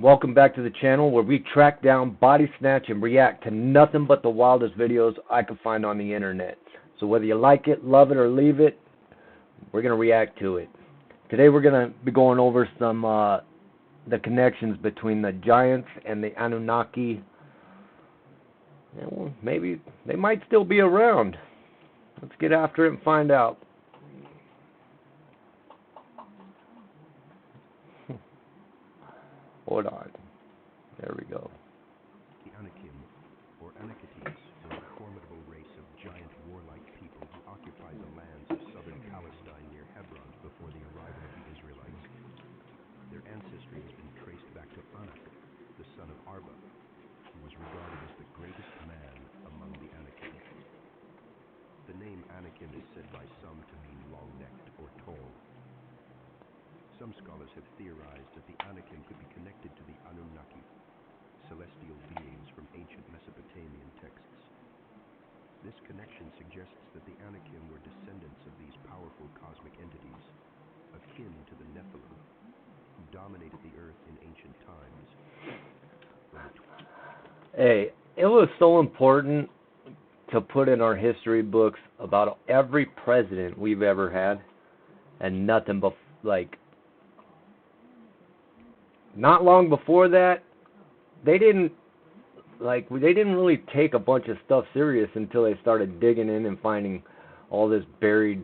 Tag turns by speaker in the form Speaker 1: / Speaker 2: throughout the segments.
Speaker 1: Welcome back to the channel where we track down, body snatch, and react to nothing but the wildest videos I could find on the internet. So whether you like it, love it, or leave it, we're going to react to it. Today we're going to be going over some the connections between the giants and the Anunnaki. And well, maybe they might still be around. Let's get after it and find out. Hold on. There we go.
Speaker 2: The Anakim, or Anakites, were a formidable race of giant warlike people who occupied the lands of southern Palestine near Hebron before the arrival of the Israelites. Their ancestry has been traced back to Anak, the son of Arba, who was regarded as the greatest man among the Anakim. The name Anakim is said by some to mean long-necked or tall. Some scholars have theorized that the Anakim could be connected to the Anunnaki, celestial beings from ancient Mesopotamian texts. This connection suggests that the Anakim were descendants of these powerful cosmic entities, akin to the Nephilim, who dominated the earth in ancient times.
Speaker 1: Hey, it was so important to put in our history books about every president we've ever had, and nothing but not long before that, they didn't really take a bunch of stuff serious until they started digging in and finding all this buried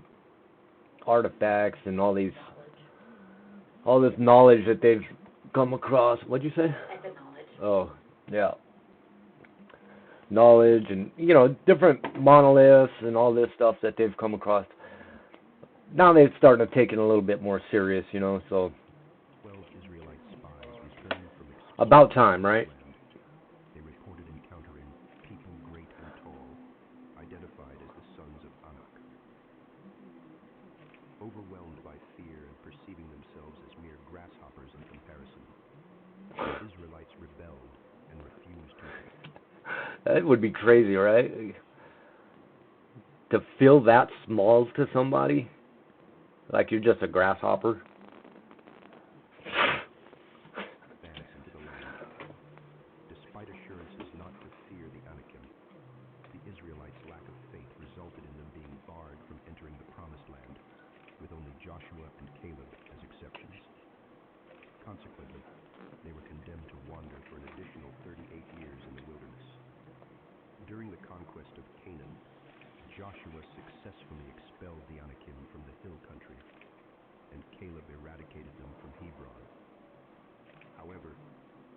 Speaker 1: artifacts and all this knowledge that they've come across. What'd you say?
Speaker 3: I said knowledge.
Speaker 1: Oh, yeah. Knowledge and, different monoliths and all this stuff that they've come across. Now they're starting to take it a little bit more serious, so.
Speaker 2: 12 Israelite spies returned from
Speaker 1: about time, right?
Speaker 2: They reported encountering people great and tall, identified as the sons of Anak. Overwhelmed by fear and perceiving themselves as mere grasshoppers in comparison, the Israelites rebelled and refused to.
Speaker 1: That would be crazy, right? To feel that small to somebody, like you're just a grasshopper.
Speaker 2: Despite assurances not to fear the Anakim, the Israelites' lack of faith resulted in them being barred from entering the Promised Land, with only Joshua and Caleb as exceptions. Consequently, they were condemned to wander for an additional 38 years in the wilderness. During the conquest of Canaan, Joshua successfully expelled the Anakim from the hill country, and Caleb eradicated them from Hebron. However,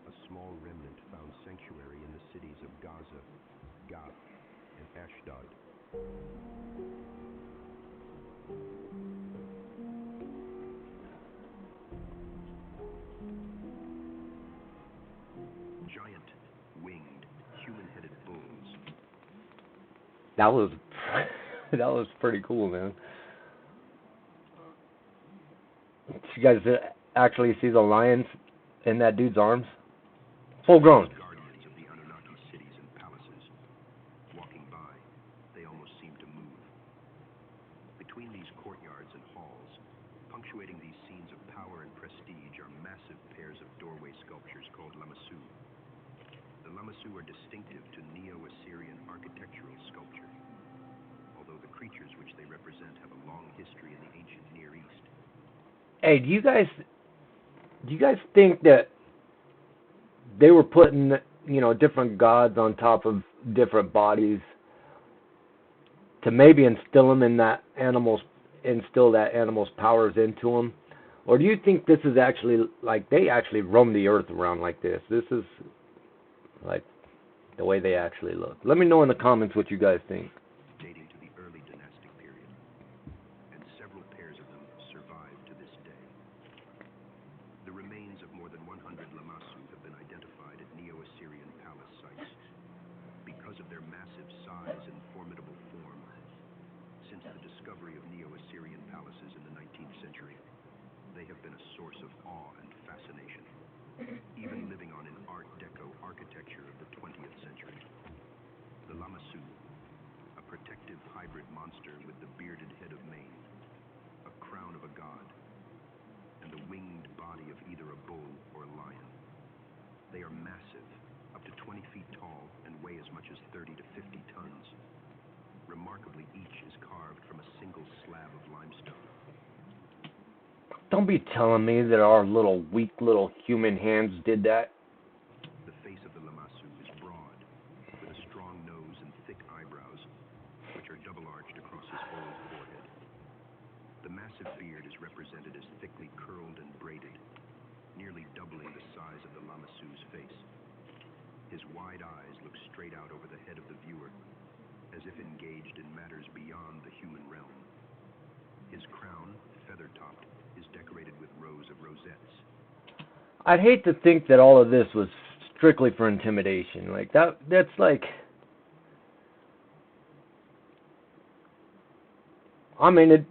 Speaker 2: a small remnant found sanctuary in the cities of Gaza, Gath, and Ashdod. Giant, winged, human-headed bulls.
Speaker 1: That was pretty cool, man. Did you guys actually see the lions in that dude's arms? Full grown.
Speaker 2: Guardians of the Anunnaki cities and palaces. Walking by, they almost seem to move. Between these courtyards and halls, punctuating these scenes of power and prestige, are massive pairs of doorway sculptures called lamassu. The lamassu are distinctive to Neo-Assyrian architectural sculpture, although the creatures which they represent have a long history in the ancient Near East.
Speaker 1: Hey, do you guys think that they were putting, different gods on top of different bodies to maybe instill that animal's powers into them? Or do you think this is actually, they actually roam the earth around like this? This is, the way they actually look. Let me know in the comments what you guys think.
Speaker 2: Dating to the early dynastic period, and several pairs of them survive to this day. The remains of more than 100 lamassu have been identified at Neo-Assyrian palace sites. Because of their massive size and formidable form, since the discovery of Neo-Assyrian palaces in the 19th century, they have been a source of awe and fascination, even living on in Art Deco architecture of the 20th century. The lamassu, a protective hybrid monster with the bearded head of mane, a crown of a god, and the winged body of either a bull or lion. They are massive, up to 20 feet tall, and weigh as much as 30 to 50 tons. Remarkably, each is carved from a single slab of limestone.
Speaker 1: Don't be telling me that our little weak little human hands did that.
Speaker 2: The face of the Lamassu is broad, with a strong nose and thick eyebrows, which are double-arched across his whole forehead. The massive beard is represented as thickly curled and braided, nearly doubling the size of the Lamassu's face. His wide eyes look straight out over the head of the viewer, as if engaged in matters beyond the human realm. His crown, feather-topped, is decorated with rows of rosettes.
Speaker 1: I'd hate to think that all of this was strictly for intimidation. Like that's like, I mean, it'd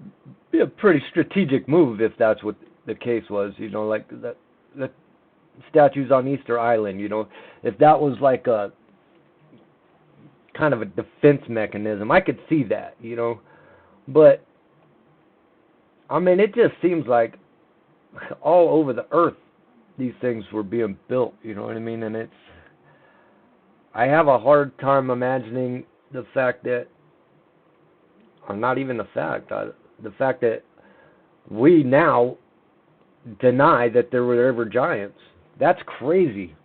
Speaker 1: be a pretty strategic move if that's what the case was, you know, like the statues on Easter Island, you know, if that was like a kind of a defense mechanism, I could see that, you know, but I mean, it just seems like all over the earth these things were being built, you know what I mean? And I have a hard time imagining the fact that, or not even the fact that we now deny that there were ever giants. That's crazy.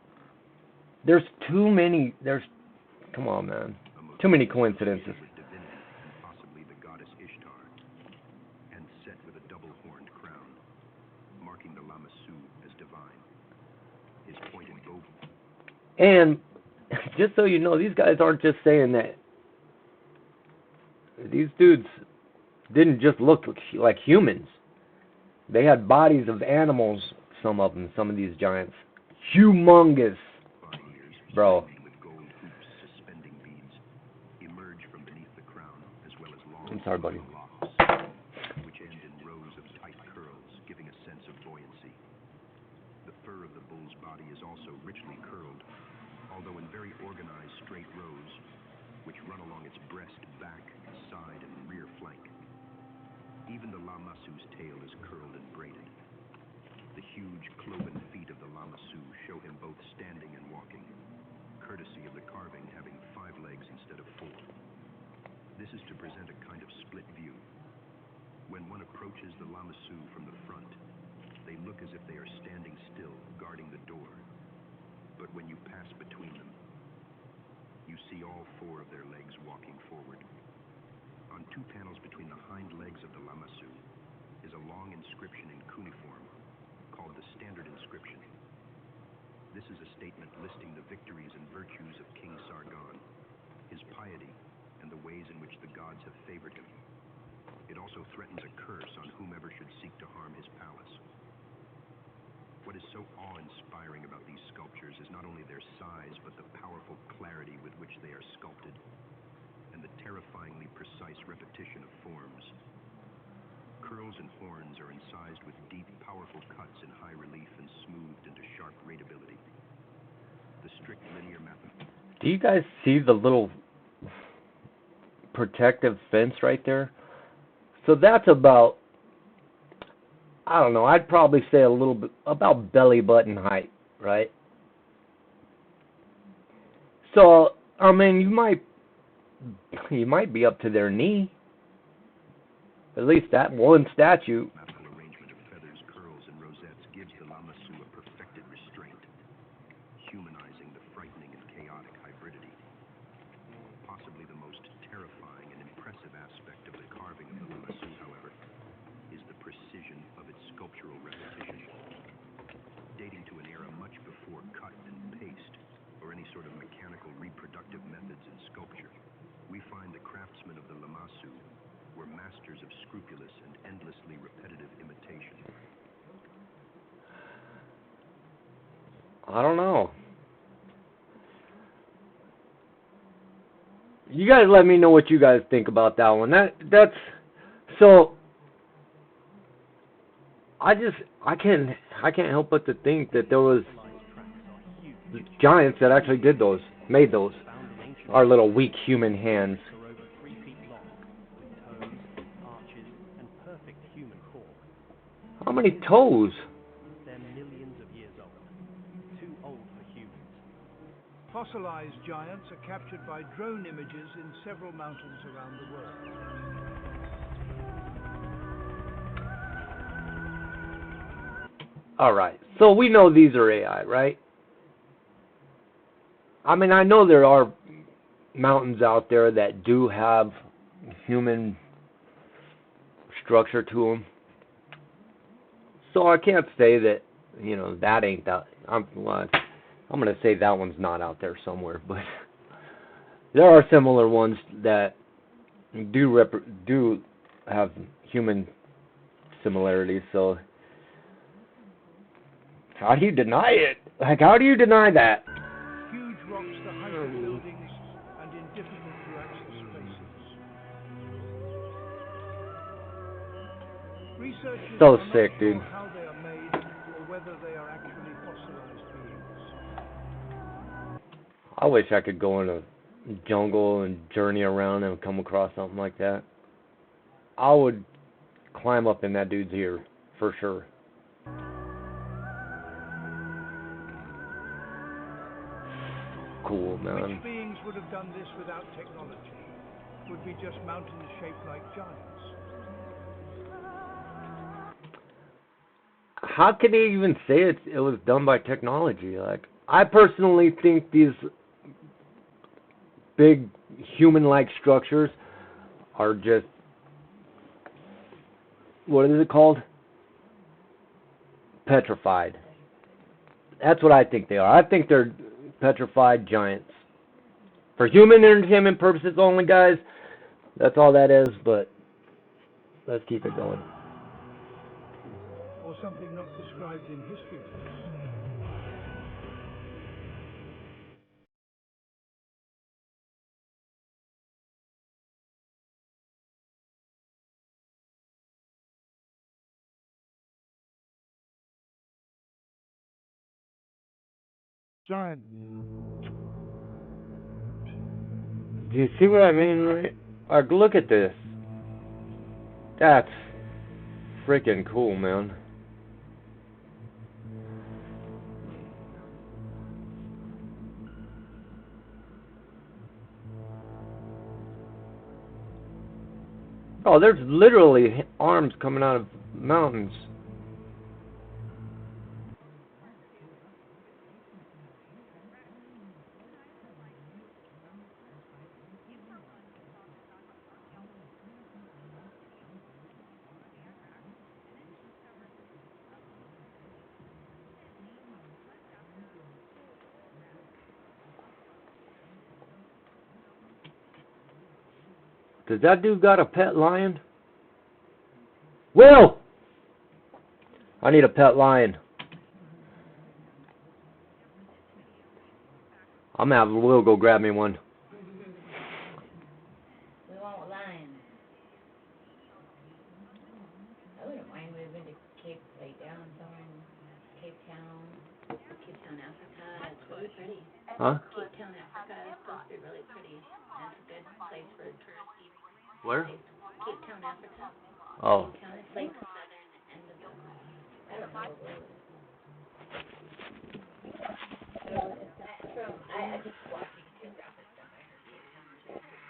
Speaker 1: Come on, man. Too many coincidences.
Speaker 2: With divinity and possibly the goddess Ishtar, and set with a double-horned crown, marking the Lamassu as divine. His pointed bow.
Speaker 1: And just so you know, these guys aren't just saying that. These dudes didn't just look like humans. They had bodies of animals, some of these giants. Humongous. Bro.
Speaker 2: With gold hoops suspending beads emerge from beneath the crown, as well as long
Speaker 1: I'm sorry, buddy.
Speaker 2: locks, which end in rows of tight curls, giving a sense of buoyancy. The fur of the bull's body is also richly curled, although in very organized straight rows, which run along its breast, back, side, and rear flank. Even the Lamassu's tail is curled and braided. The huge cloven feet of the Lamassu show him both standing and walking, courtesy of the carving having 5 legs instead of 4. This is to present a kind of split view. When one approaches the Lamassu from the front, they look as if they are standing still, guarding the door. But when you pass between them, you see all 4 of their legs walking forward. On 2 panels between the hind legs of the Lamassu is a long inscription in cuneiform called the Standard Inscription. This is a statement listing the victories and virtues of King Sargon, his piety, and the ways in which the gods have favored him. It also threatens a curse on whomever should seek to harm his palace. What is so awe-inspiring about these sculptures is not only their size, but the powerful clarity with which they are sculpted, and the terrifyingly precise repetition of forms. Curls and horns are incised with deep, powerful cuts in high relief and smoothed into sharp rateability. The strict linear method.
Speaker 1: Do you guys see the little protective fence right there? So that's about, I don't know, I'd probably say a little bit, about belly button height, right? So, I mean, you might be up to their knee. At least that one statue.
Speaker 2: Mathematical arrangement of feathers, curls, and rosettes gives the Lamassu a perfected restraint, humanizing the frightening and chaotic hybridity. Possibly the most terrifying and impressive aspect of the carving of the Lamassu, however, is the precision of its sculptural repetition. Dating to an era much before cut and paste, or any sort of mechanical reproductive methods in sculpture, we find the craftsmen of the Lamassu were masters of scrupulous and endlessly repetitive imitation.
Speaker 1: I don't know. You guys let me know what you guys think about that one. That's so I can't help but to think that there was giants that actually made those. Our little weak human hands. How many toes?
Speaker 3: They're millions of years old, too old for humans. Fossilized giants are captured by drone images in several mountains around the world.
Speaker 1: Alright, so we know these are AI, right? I mean, I know there are mountains out there that do have human structure to them. So I can't say that, you know, that ain't that. I'm going to say that one's not out there somewhere, but there are similar ones that do have human similarities. So how do you deny it? Like, how do you deny that?
Speaker 3: Huge rocks the height of buildings and in difficult to access spaces. Researchers
Speaker 1: So
Speaker 3: are not
Speaker 1: sick,
Speaker 3: sure
Speaker 1: dude.
Speaker 3: how they are made or whether they are actually fossilized beings.
Speaker 1: I wish I could go in a jungle and journey around and come across something like that. I would climb up in that dude's ear, for sure. Cool, man.
Speaker 3: Which beings would have done this without technology? Would be just mountains shaped like giants.
Speaker 1: How can they even say it was done by technology? Like, I personally think these big human-like structures are just, what is it called? Petrified. That's what I think they are. I think they're petrified giants. For human entertainment purposes only, guys, that's all that is, but let's keep it going.
Speaker 3: Or something not described in history books.
Speaker 4: Giant.
Speaker 1: Do you see what I mean, right? Like, look at this. That's freaking cool, man. Oh, there's literally arms coming out of mountains. Does that dude got a pet lion? Will! I need a pet lion. I'm gonna have Will go grab me one.
Speaker 5: We want lions. I wouldn't mind moving to Cape, like down somewhere in Cape Town, Africa. It's really pretty.
Speaker 1: Huh?
Speaker 5: Cape Town, Africa is supposed to be really pretty. That's a good place for touristy.
Speaker 1: Where?
Speaker 5: Cape Town, Africa.
Speaker 1: Oh.
Speaker 5: Cape Town, it's like the southern end of the, I don't know where it is. I just watching geographic stuff. I heard Cape Town was really pretty.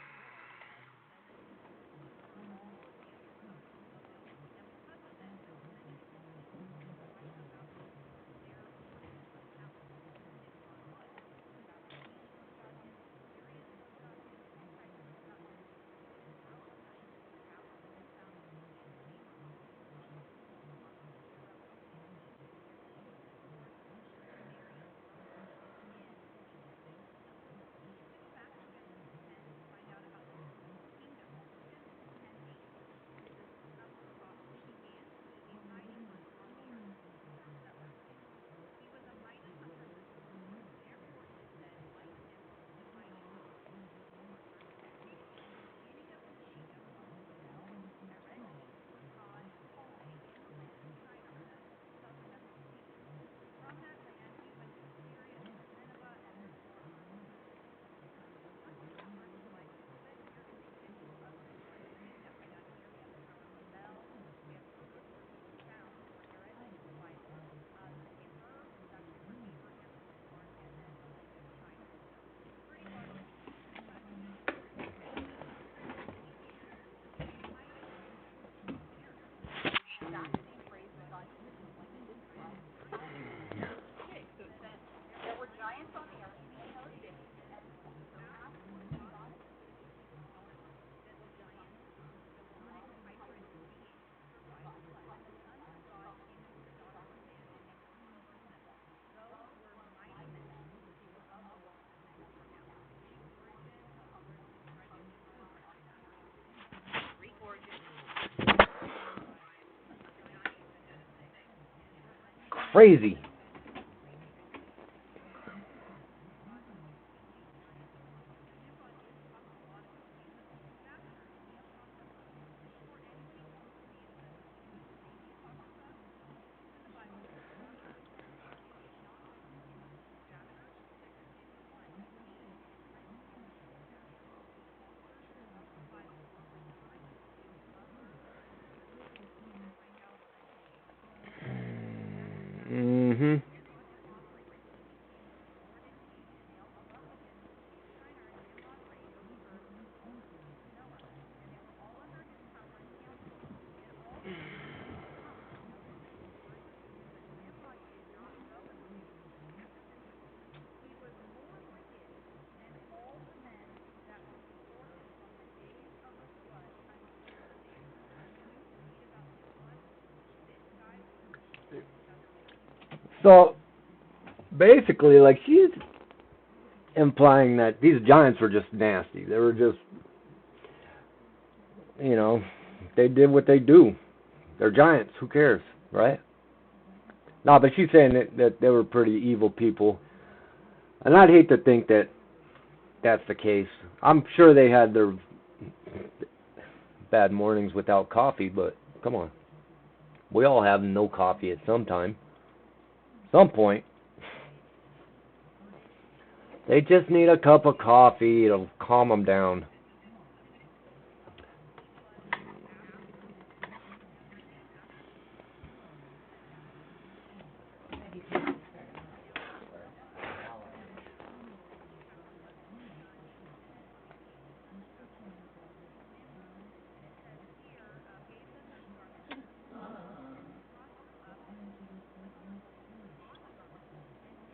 Speaker 1: crazy. Mm-hmm. So basically, like, she's implying that these giants were just nasty. They were just, you know, they did what they do. They're giants. Who cares, right? No, but she's saying that they were pretty evil people. And I'd hate to think that that's the case. I'm sure they had their bad mornings without coffee, but come on. We all have no coffee at some time. Some point. They just need a cup of coffee. It'll calm them down.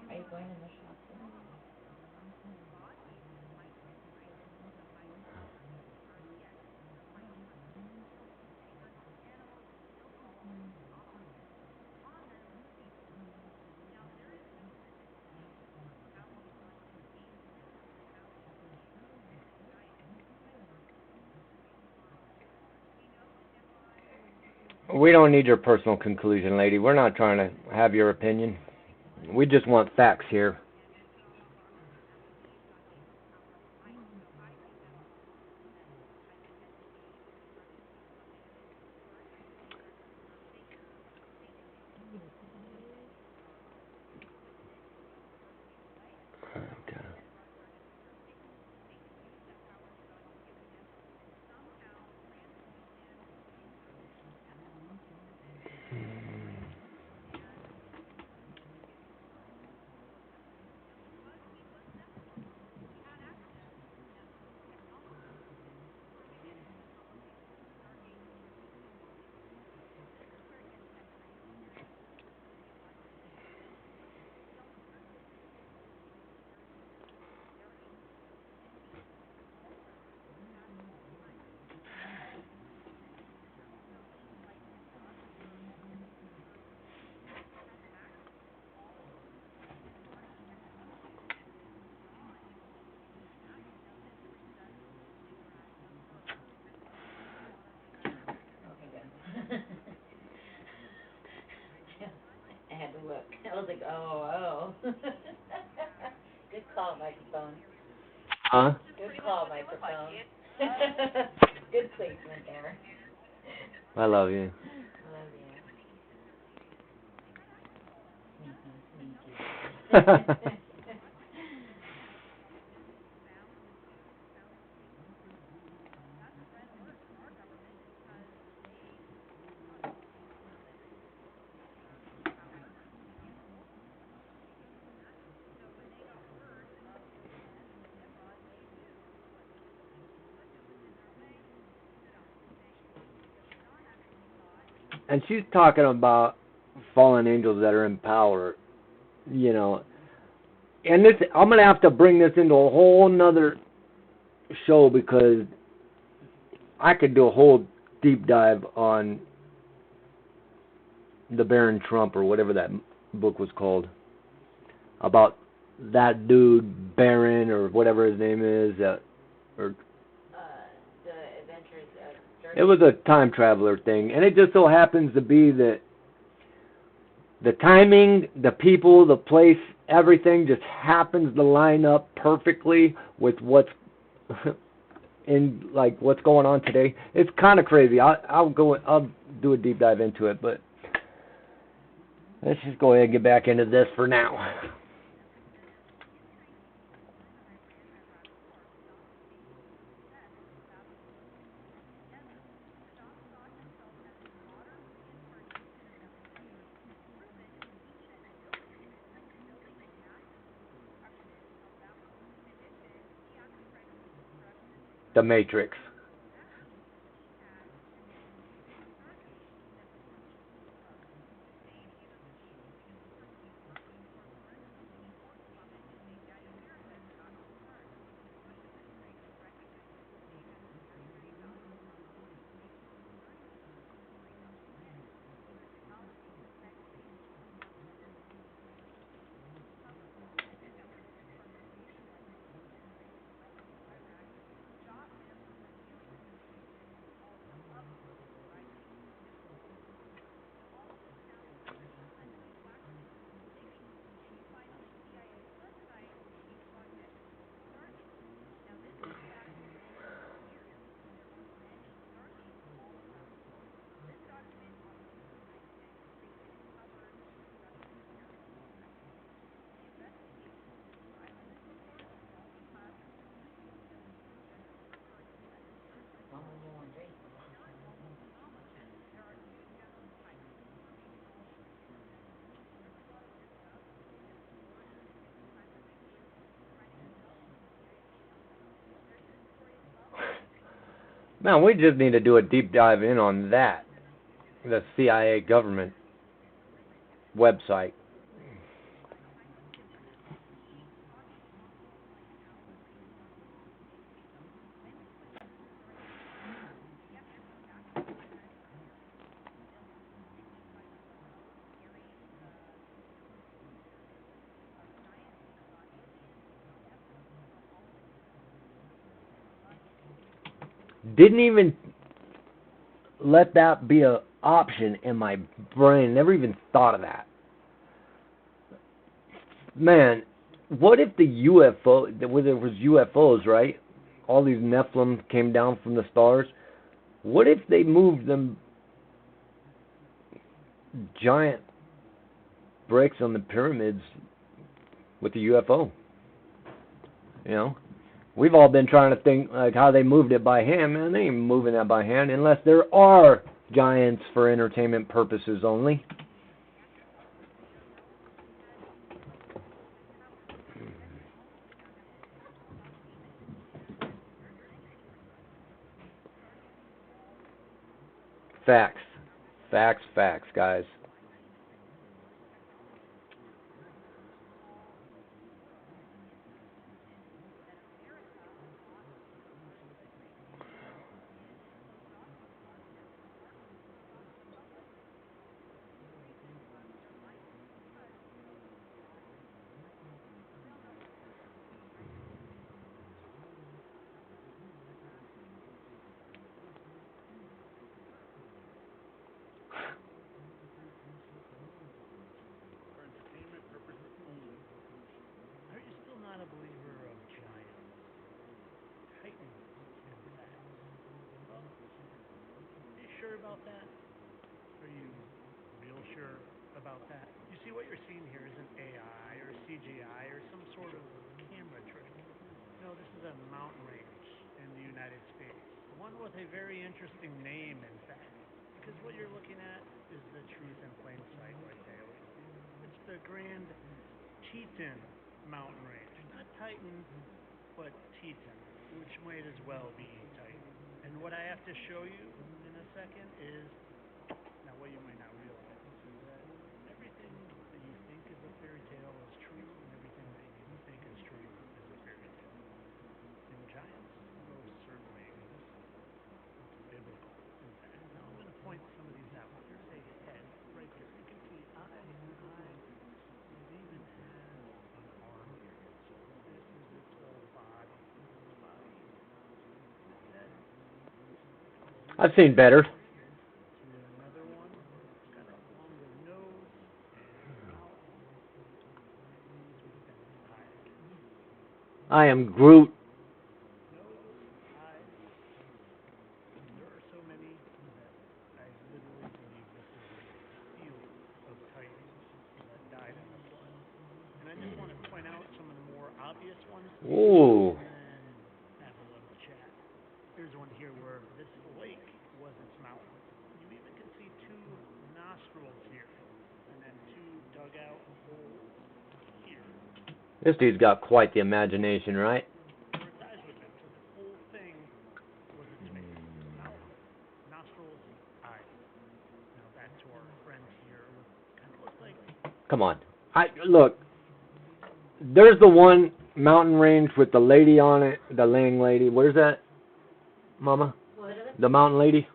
Speaker 5: Are you going in the shop then?
Speaker 1: We don't need your personal conclusion, lady. We're not trying to have your opinion. We just want facts here. Okay.
Speaker 5: Okay, good. I had to look. I was like, oh. Good call, microphone.
Speaker 1: Huh?
Speaker 5: Good call, microphone. Good placement there.
Speaker 1: I love you.
Speaker 5: I love you. Sneaky.
Speaker 1: And she's talking about fallen angels that are in power, you know. And this, I'm gonna have to bring this into a whole nother show because I could do a whole deep dive on the Baron Trump or whatever that book was called about that dude Baron or whatever his name is, or
Speaker 5: The Adventures of
Speaker 1: it was a time traveler thing, and it just so happens to be that The timing, the people, the place, everything just happens to line up perfectly with what's in, like, what's going on today. It's kind of crazy. I'll do a deep dive into it, but let's just go ahead and get back into this for now. The Matrix. Man, we just need to do a deep dive in on that. The CIA government website. Didn't even let that be an option in my brain. Never even thought of that. Man, what if the UFO, whether it was UFOs, right? All these Nephilim came down from the stars. What if they moved them giant bricks on the pyramids with the UFO? You know? We've all been trying to think like how they moved it by hand. Man, they ain't moving that by hand unless there are giants for entertainment purposes only. Facts. Facts, facts, guys.
Speaker 4: For entertainment purposes only. Are you still not a believer of giants? Titans, in fact. Well, are you sure about that? Are you real sure about that? You see, what you're seeing here isn't AI or CGI or some sort of camera trick. No, this is a mountain range in the United States. One with a very interesting name, in fact. Because what you're looking at is the truth in plain sight right there. It's the Grand Teton mountain range. Not Titan, but Teton, which might as well be Titan. And what I have to show you in a second is, now what you might not realize is that everything that you think is a fairy tale is true, and everything that you think is true is a fairy tale. And giants most certainly exist. It's biblical, in fact. Now I'm going to point some of these out. Here's a head right here. You can see eye and eye. It even has an arm here. So this is its whole body. Its body. Its head.
Speaker 1: I've seen better.
Speaker 4: To another one. It's got a longer nose and
Speaker 1: I am Groot.
Speaker 4: Nose, eyes. There are so many that I literally believe this is a field of titans that died in the flood. And I just want to point out some of the more obvious ones
Speaker 1: Ooh.
Speaker 4: and then have a little chat. Here's one here where this lake was its mountain. You even can see two nostrils here and then two dug out holes here
Speaker 1: This dude's got quite the imagination, right?
Speaker 4: where its eyes would have been. So this whole thing was its face. Mouth, nostrils, eyes. Now back to our friend here. Kind of looks like
Speaker 1: Come on. Look. There's the one mountain range with the lady on it, the laying lady. Where's that, Mama?
Speaker 5: What is it?
Speaker 1: The mountain lady?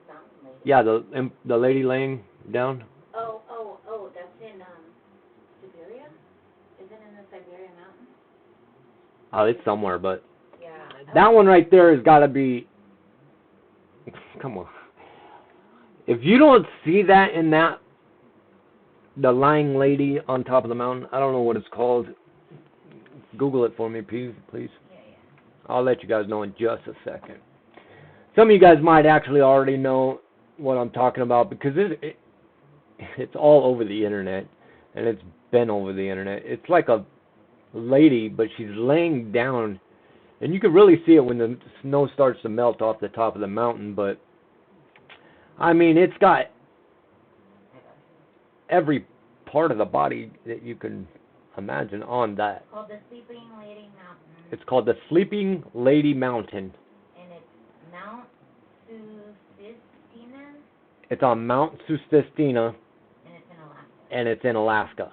Speaker 5: Mountain lady.
Speaker 1: Yeah, the lady laying down.
Speaker 5: Oh, that's in, Siberia? Isn't it in the Siberia mountain?
Speaker 1: Oh, it's somewhere, but
Speaker 5: Yeah.
Speaker 1: that one right there has got to be. Come on. If you don't see that in that, the lying lady on top of the mountain, I don't know what it's called. Google it for me, please.
Speaker 5: Yeah.
Speaker 1: I'll let you guys know in just a second. Some of you guys might actually already know what I'm talking about because it's all over the internet, and it's been over the internet. It's like a lady, but she's laying down, and you can really see it when the snow starts to melt off the top of the mountain, but I mean, it's got every part of the body that you can imagine on that.
Speaker 5: Called the Sleeping Lady Mountain.
Speaker 1: It's called the Sleeping Lady Mountain.
Speaker 5: And it's Mount Susistina,
Speaker 1: It's on Mount Susistina,
Speaker 5: and it's in Alaska.
Speaker 1: and it's in Alaska.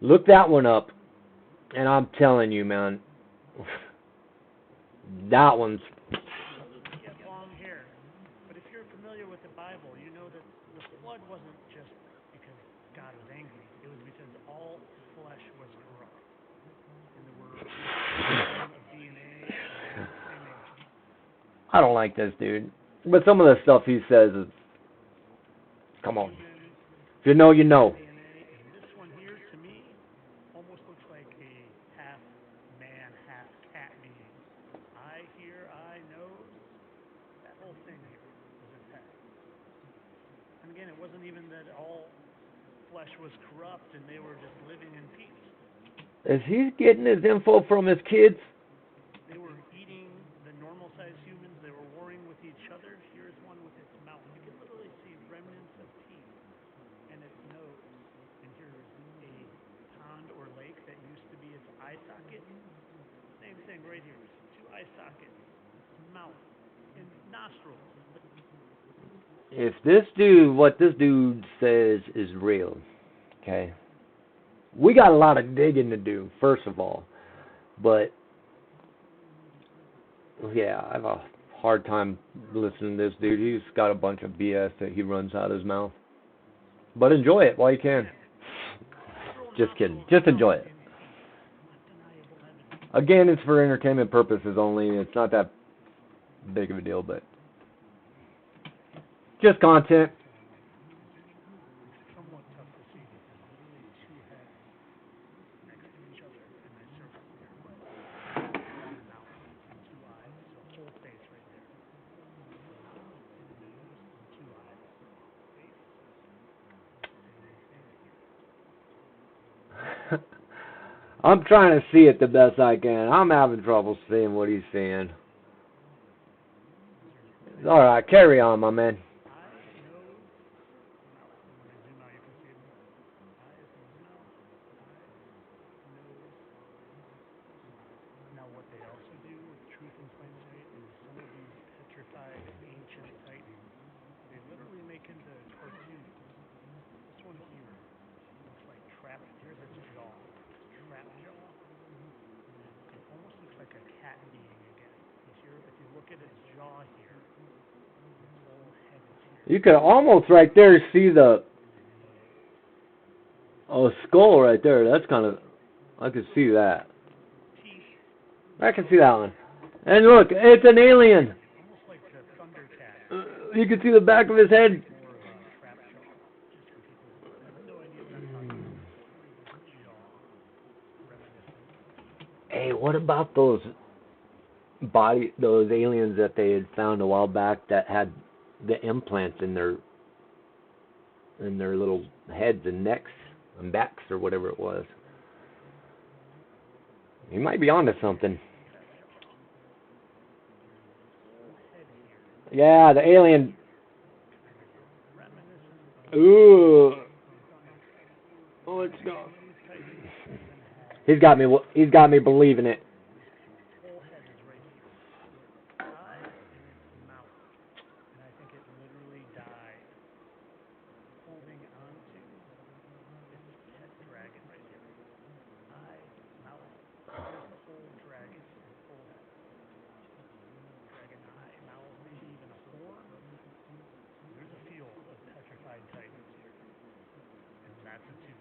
Speaker 1: Look that one up, and I'm telling you, man, that one's...
Speaker 4: he had long hair. But if you're familiar with the Bible, you know that the flood wasn't just because God was angry. It was because all flesh was corrupt. And there were of DNA and same age.
Speaker 1: I don't like this dude. But some of the stuff he says is... Come on. If you know, you know.
Speaker 4: DNA, and this one here, to me, almost looks like a half man, half cat being. Eye here, eye, nose. That whole thing here was its head. And again, it wasn't even that all flesh was corrupt and they were just living in peace.
Speaker 1: Is he getting his info from his kids?
Speaker 4: They were eating the normal-sized humans. They were warring with each other. Here's one with its mouth. You can literally see remnants of teeth and its nose. And here's a pond or lake that used to be its eye socket. Same thing right here. Two eye sockets, mouth, and nostrils.
Speaker 1: If this dude, what this dude says is real, okay, we got a lot of digging to do, first of all. But, yeah, I have a hard time listening to this dude. He's got a bunch of BS that he runs out of his mouth. But enjoy it while you can. Just kidding. Just enjoy it. Again, it's for entertainment purposes only. It's not that big of a deal, but just content.
Speaker 4: Somewhat tough to see because literally two heads next to each other and they circle here, but one mouth and two eyes, so whole face right there. Mouth and nose and two eyes. Face. Same thing here.
Speaker 1: I'm trying to see it the best I can. I'm having trouble seeing what he's seeing. Alright, carry on, my man.
Speaker 4: Eyes, nose, mouth. When I zoom out, you can see them. Eyes, mouth, eyes, nose, mouth. Now, what they also do with Truth in Plain Sight is some of these petrified ancient titans, they literally make into cartoons. This one here looks like trapped. Here's its jaw. Trap jaw. It almost looks like a cat being again. If you look at its jaw here, its whole head is here.
Speaker 1: You could almost right there see the skull right there. That's kind of... I could see that.
Speaker 4: Teeth.
Speaker 1: I can see that one. And look, it's an alien.
Speaker 4: Almost like a Thundercat.
Speaker 1: You can see the back of his head.
Speaker 4: More of a trap jaw. Just for people who have no idea what I'm talking about. Jaw. Reminiscent.
Speaker 1: Hey, what about those aliens that they had found a while back that had the implants in their little heads and necks and backs or whatever it was? You might be onto something. Yeah, the alien. Ooh. Oh, it's gone. He's got me. He's got me believing it.
Speaker 4: Whole head is right here. Eye in its mouth, and I think it literally died holding onto its pet dragon right here. Eye, mouth. Here's the whole dragon, whole head. Dragon eye, mouth, maybe even a horn. There's a field of petrified titans here, and that's a tooth.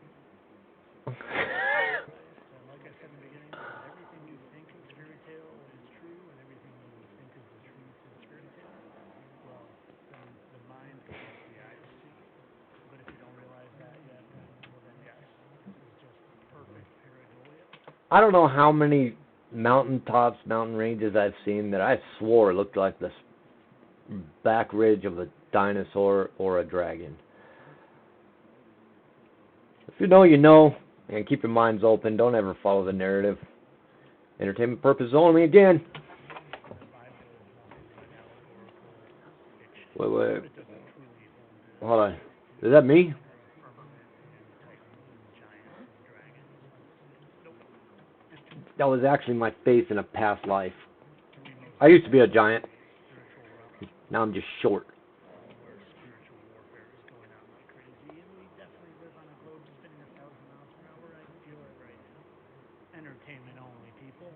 Speaker 4: And like I said in the beginning, when everything you think is fairy tale is true, and everything you think is the truth is fairy tale, well, then the mind believing the eyes see. But if you don't realize that yet, then yes, this is just perfect pareidolia.
Speaker 1: I don't know how many mountaintops, mountain ranges I've seen that I swore looked like the back ridge of a dinosaur or a dragon. If you know, you know, and keep your minds open. Don't ever follow the narrative. Entertainment purposes only. Again. Wait. Hold on. Is that me? That was actually my face in a past life. I used to be a giant. Now I'm just short.
Speaker 4: Where spiritual warfare is going on like crazy, and we definitely live on a globe spinning 1,000 miles per hour. I can feel it right now. Entertainment only, people.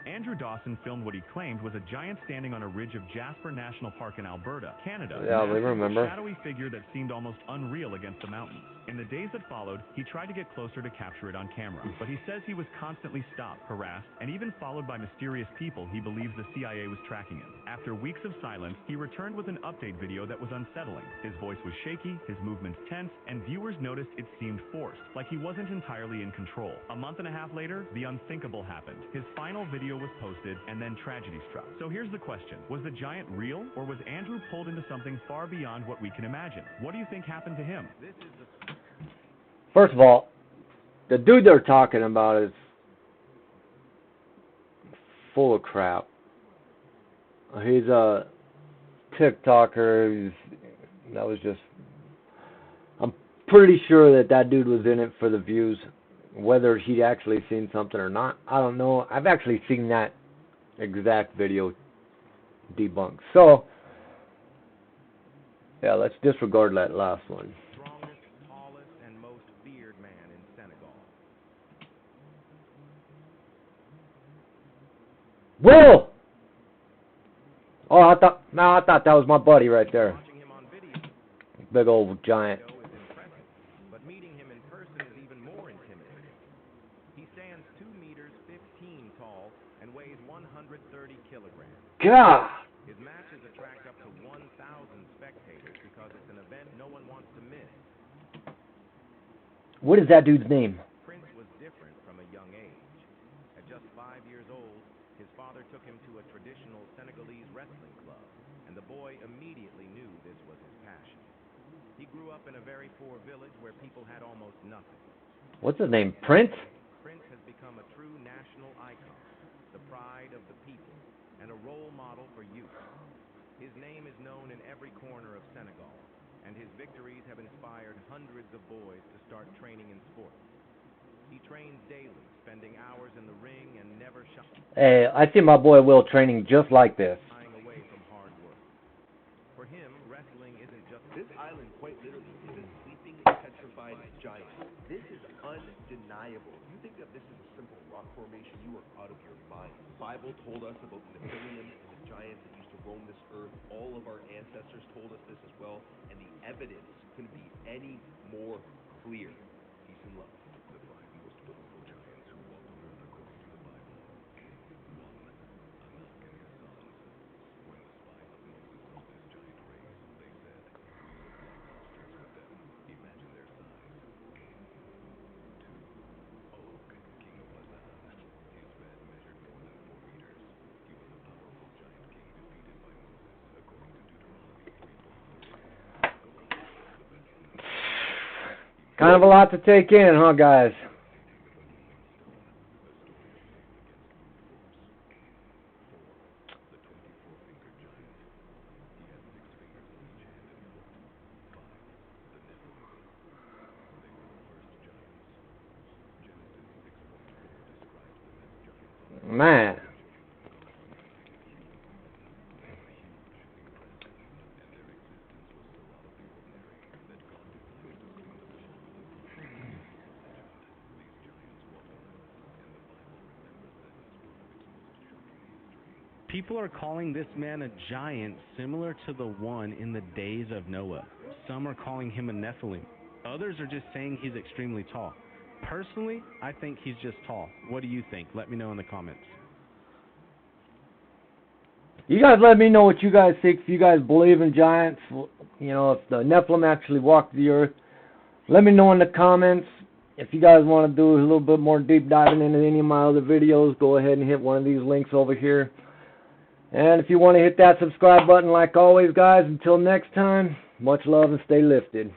Speaker 6: Andrew Dawson filmed what he claimed was a giant standing on a ridge of Jasper National Park in Alberta, Canada.
Speaker 1: Yeah, we remember.
Speaker 6: A shadowy figure that seemed almost unreal against the mountains. In the days that followed, he tried to get closer to capture it on camera, but he says he was constantly stopped, harassed, and even followed by mysterious people he believes the CIA was tracking him. After weeks of silence, he returned with an update video that was unsettling. His voice was shaky, his movements tense, and viewers noticed it seemed forced, like he wasn't entirely in control. A month and a half later, the unthinkable happened. His final video was posted, and then tragedy struck. So here's the question. Was the giant real, or was Andrew pulled into something far beyond what we can imagine? What do you think happened to him?
Speaker 1: First of all, the dude they're talking about is full of crap. He's a TikToker. I'm pretty sure that dude was in it for the views. Whether he'd actually seen something or not, I don't know. I've actually seen that exact video debunked. So, yeah, let's disregard that last one.
Speaker 2: Strongest, tallest, and most feared man in Senegal.
Speaker 1: Whoa! Oh, I thought that was my buddy right there.
Speaker 2: Watching him on video
Speaker 1: Big old giant.
Speaker 2: is impressive, but meeting him in person is even more intimidating. He stands 2 meters 15 tall and weighs 130 kilograms.
Speaker 1: God!
Speaker 2: His matches attract up to 1,000 spectators because it's an event no one wants to miss.
Speaker 1: What is that dude's name?
Speaker 2: Prince was different from a young age. At just 5 years old, his father took him to a traditional Senegalese wrestling club, and the boy immediately knew this was his passion. He grew up in a very poor village where people had almost nothing.
Speaker 1: What's his name? Prince?
Speaker 2: Prince has become a true national icon, the pride of the people, and a role model for youth. His name is known in every corner of Senegal, and his victories have inspired hundreds of boys to start training in sports. He trains daily, spending hours in the ring and never shying
Speaker 1: Hey, I see my boy Will training just like this.
Speaker 2: away from hard work. For him, wrestling isn't just
Speaker 7: This island, quite literally, is a sleeping, petrified giant. This is undeniable. If you think that this is a simple rock formation, you are out of your mind. The Bible told us about the Nephilim and the giants that used to roam this earth. All of our ancestors told us this as well, and the evidence couldn't be any more clear. Peace and love.
Speaker 2: the 5 most powerful giants who walked on earth according to the Bible. One, Anak and his sons. When the spies of Moses saw this giant race, they said, "We look like monsters with them. Imagine their size." 2, Og, king of Bazan. His bed
Speaker 1: Kind of a lot to take in, huh, guys? Man.
Speaker 8: People are calling this man a giant similar to the one in the days of Noah. Some are calling him a Nephilim. Others are just saying he's extremely tall. Personally, I think he's just tall. What do you think? Let me know in the comments.
Speaker 1: You guys let me know what you guys think. If you guys believe in giants, you know, if the Nephilim actually walked the earth, let me know in the comments. If you guys want to do a little bit more deep diving into any of my other videos, go ahead and hit one of these links over here. And if you want to hit that subscribe button, like always, guys, until next time, much love and stay lifted.